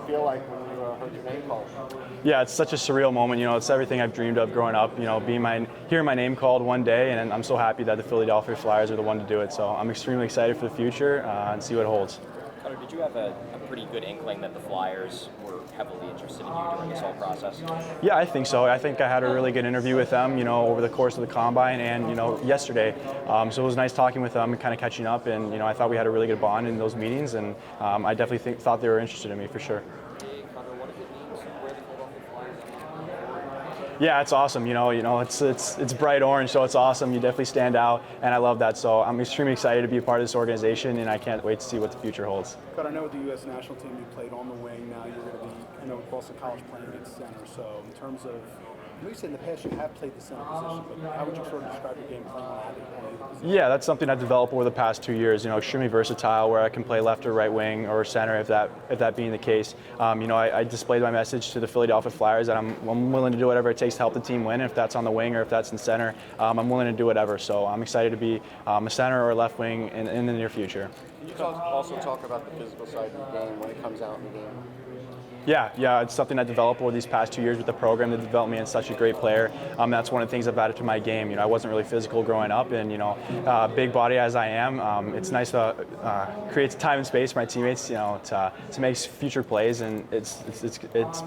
feel like when you heard your name called? Yeah, it's such a surreal moment. It's everything I've dreamed of growing up. Hearing my name called one day, and I'm so happy that the Philadelphia Flyers are the one to do it. So I'm extremely excited for the future and see what it holds. Cutter, did you have a pretty good inkling that the Flyers were heavily interested in you during this whole process? Yeah, I think so. I think I had a really good interview with them, over the course of the combine and, yesterday. So it was nice talking with them and kind of catching up. And, I thought we had a really good bond in those meetings. And I definitely thought they were interested in me for sure. Yeah, it's awesome. It's bright orange, so it's awesome. You definitely stand out, and I love that. So I'm extremely excited to be a part of this organization, and I can't wait to see what the future holds. But I know with the U.S. national team, you played on the wing. Now you're going to be, across the college playing at center. So in terms of, you said in the past you have played the center position, but how would you sort of describe your game playing on that position? Yeah, that's something I've developed over the past 2 years. Extremely versatile, where I can play left or right wing or center, if that being the case. I displayed my message to the Philadelphia Flyers that I'm willing to do whatever it takes to help the team win. If that's on the wing or if that's in center, I'm willing to do whatever. So I'm excited to be a center or a left wing in the near future. Can you also talk about the physical side of the game when it comes out in the game? Yeah, it's something I developed over these past 2 years with the program that developed me into such a great player. That's one of the things I've added to my game. I wasn't really physical growing up, and big body as I am, it's nice to create time and space for my teammates, to make future plays, and it's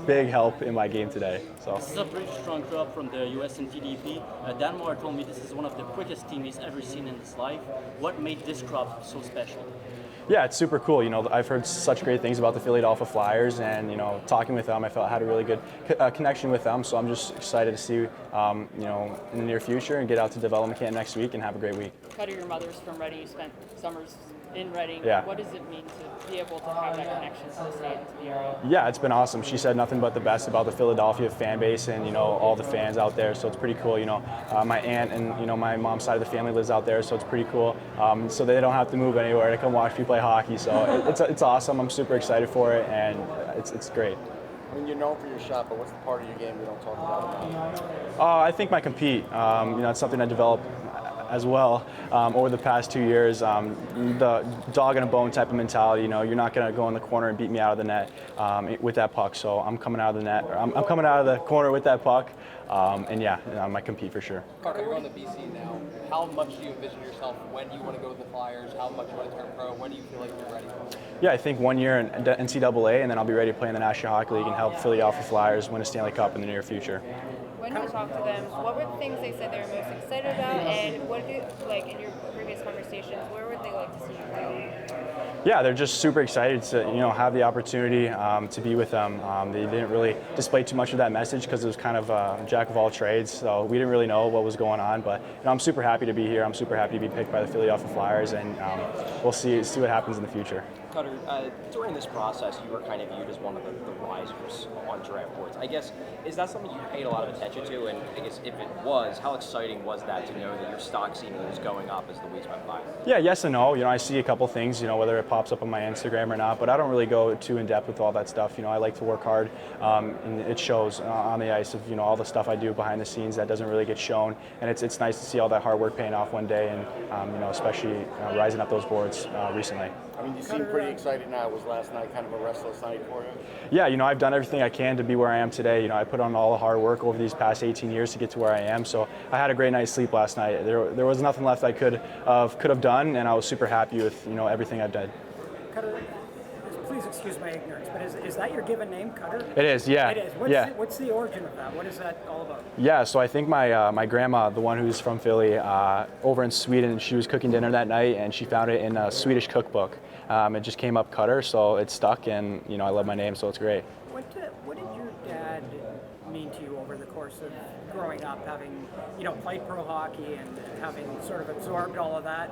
big help in my game today. So. This is a pretty strong club from the US and TDP. Dan Moore told me this is one of the quickest teams he's ever seen in his life. What made this club so special? Yeah, it's super cool. I've heard such great things about the Philadelphia Flyers, and talking with them, I felt I had a really good connection with them. So I'm just excited to see, in the near future and get out to development camp next week and have a great week. Cutter, your mother's from Reading. You spent summers in Reading. Yeah. What does it mean to be able to have that connection to the state and to the area? Yeah, it's been awesome. She said nothing but the best about the Philadelphia fan base and all the fans out there. So it's pretty cool. My aunt and my mom's side of the family lives out there, so it's pretty cool. So they don't have to move anywhere to come watch me play hockey. So it's awesome. I'm super excited for it, and it's great. I mean, you're known for your shot, but what's the part of your game we don't talk about enough? I think my compete. It's something I developed as well over the past 2 years. The dog and a bone type of mentality. You're not going to go in the corner and beat me out of the net with that puck. So I'm coming out of the net. I'm coming out of the corner with that puck. I might compete for sure. Cutter, you're on the BC now. How much do you envision yourself? When do you want to go with the Flyers? How much do you want to turn pro? When do you feel like you're ready? Yeah, I think 1 year in NCAA, and then I'll be ready to play in the National Hockey League and help Philadelphia Flyers win a Stanley Cup in the near future. When you talk to them, what were the things they said they were most excited about, and what do in your previous conversations, where would they like to see you go? Yeah, they're just super excited to have the opportunity to be with them. They didn't really display too much of that message because it was kind of a jack of all trades, so we didn't really know what was going on. But I'm super happy to be here. I'm super happy to be picked by the Philadelphia Flyers, and we'll see what happens in the future. Cutter, during this process, you were kind of viewed as one of the risers on draft boards. I guess, is that something you paid a lot of attention to? And I guess if it was, how exciting was that to know that your stock seemingly was going up as the weeks went by? Yeah, yes and no. I see a couple things, whether it pops up on my Instagram or not, but I don't really go too in depth with all that stuff. I like to work hard, and it shows on the ice of all the stuff I do behind the scenes that doesn't really get shown. And it's nice to see all that hard work paying off one day, and especially rising up those boards recently. I mean, you seem pretty excited now. Was last night kind of a restless night for you? Yeah, I've done everything I can to be where I am today. I put on all the hard work over these past 18 years to get to where I am. So I had a great night's sleep last night. There was nothing left I could have done, and I was super happy with everything I've done. Cutter, please excuse my ignorance, but is that your given name, Cutter? It is, yeah. It is. What's the origin of that? What is that all about? Yeah, so I think my grandma, the one who's from Philly, over in Sweden, she was cooking dinner that night, and she found it in a Swedish cookbook. It just came up Cutter, so it stuck, and I love my name, so it's great. What did your dad mean to you over the course of growing up, having played pro hockey and having sort of absorbed all of that?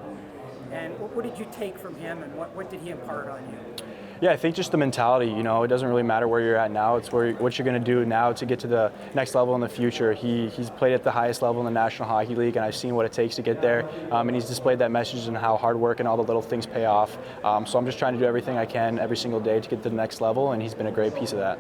And what did you take from him, and what did he impart on you? Yeah, I think just the mentality, it doesn't really matter where you're at now. It's what you're going to do now to get to the next level in the future. He's played at the highest level in the National Hockey League, and I've seen what it takes to get there. And he's displayed that message and how hard work and all the little things pay off. So I'm just trying to do everything I can every single day to get to the next level, and he's been a great piece of that.